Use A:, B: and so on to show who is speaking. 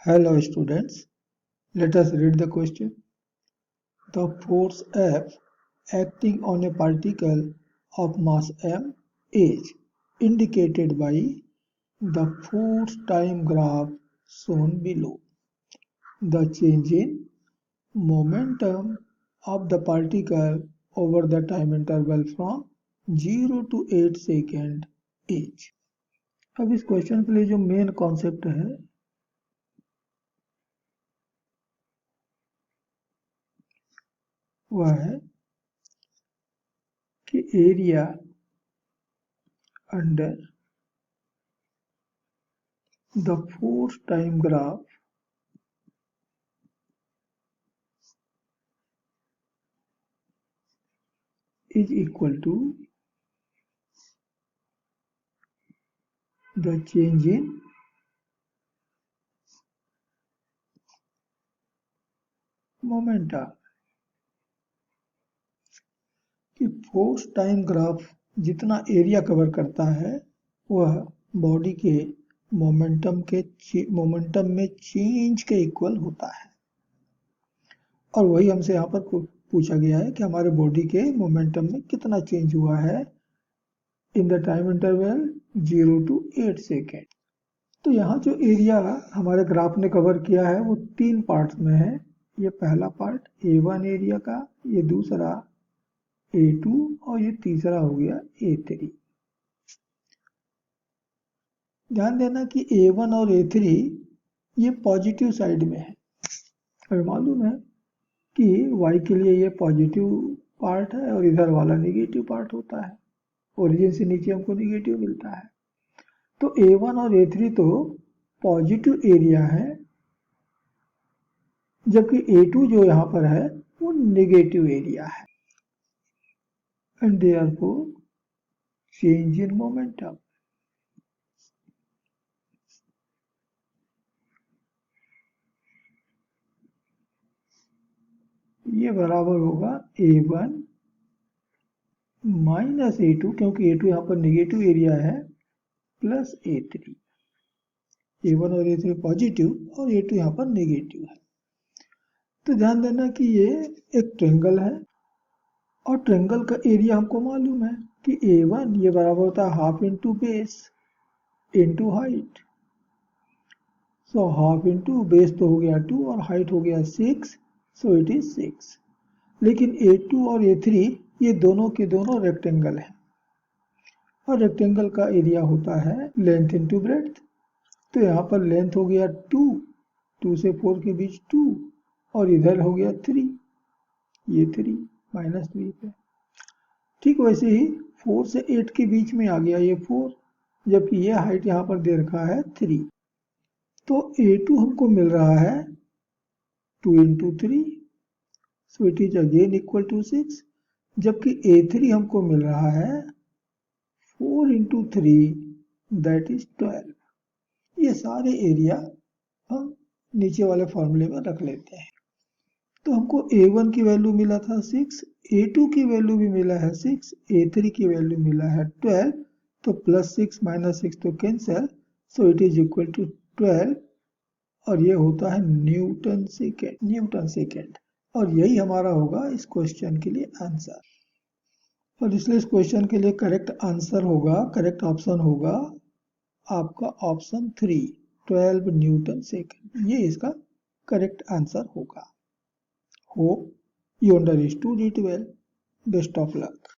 A: Hello students, let us read the question. The force F acting on a particle of mass m is indicated by the force time graph shown below. The change in momentum of the particle over the time interval from 0 to 8 second is. अब इस question के लिए जो main concept है वह है कि area under the force time graph is equal to the change in momentum. कि फोर्स टाइम ग्राफ जितना एरिया कवर करता है वह बॉडी के मोमेंटम में चेंज के इक्वल होता है, और वही हमसे यहाँ पर पूछा गया है कि हमारे बॉडी के मोमेंटम में कितना चेंज हुआ है in the time interval 0 to 8 second. तो यहाँ जो एरिया हमारे ग्राफ ने कवर किया है वो 3 पार्ट्स में है। ये पहला पार्ट A1 एरिया का, ये दूसरा A2 और ये तीसरा हो गया A3। ध्यान देना कि A1 और A3 ये पॉजिटिव साइड में है। हमें मालूम है कि Y के लिए ये पॉजिटिव पार्ट है और इधर वाला नेगेटिव पार्ट होता है। ओरिजिन से नीचे हमको नेगेटिव मिलता है। तो A1 और A3 तो पॉजिटिव एरिया है, जबकि A2 जो यहाँ पर है वो नेगेटिव एरिया है। And therefore change in momentum ये बराबर होगा A1 माइनस A2, क्योंकि A2 यहाँ पर नेगेटिव एरिया है, प्लस A3। A1 और A3 पॉजिटिव और A2 यहाँ पर नेगेटिव है। तो ध्यान देना कि ये एक ट्रायंगल है और ट्रायंगल का एरिया हमको मालूम है कि A1 ये बराबर होता है half into base into height. So half into base तो हो गया 2 और हाइट हो गया 6, सो इट इज 6। लेकिन A2 और A3 ये दोनों के दोनों रेक्टेंगल हैं और रेक्टेंगल का एरिया होता है लेंथ इंटू ब्रेड्थ। तो यहाँ पर लेंथ हो गया 2 से 4 के बीच 2 और इधर हो गया 3, ये 3 माइनस 3 पे। ठीक वैसे ही 4 से 8 के बीच में आ गया ये 4, जबकि ये हाइट यहाँ पर दे रखा है 3। तो A2 हमको मिल रहा है 2 into 3, so it is again equal to 6, जबकि A3 हमको मिल रहा है 4 into 3 that is 12। ये सारे एरिया हम नीचे वाले फॉर्मूले में रख लेते हैं। तो हमको A1 की वैल्यू मिला था 6, A2 की वैल्यू भी मिला है 6, A3 की वैल्यू मिला है 12। तो प्लस 6 माइनस 6 तो cancel, so it is equal to 12 और ये होता है न्यूटन सेकेंड। और यही हमारा होगा इस क्वेश्चन के लिए आंसर। और इसलिए इस क्वेश्चन के लिए करेक्ट आंसर होगा, करेक्ट ऑप्शन होगा आपका ऑप्शन 3, 12 न्यूटन सेकेंड। ये इसका करेक्ट आंसर होगा। Hope you understood it well. Best of luck.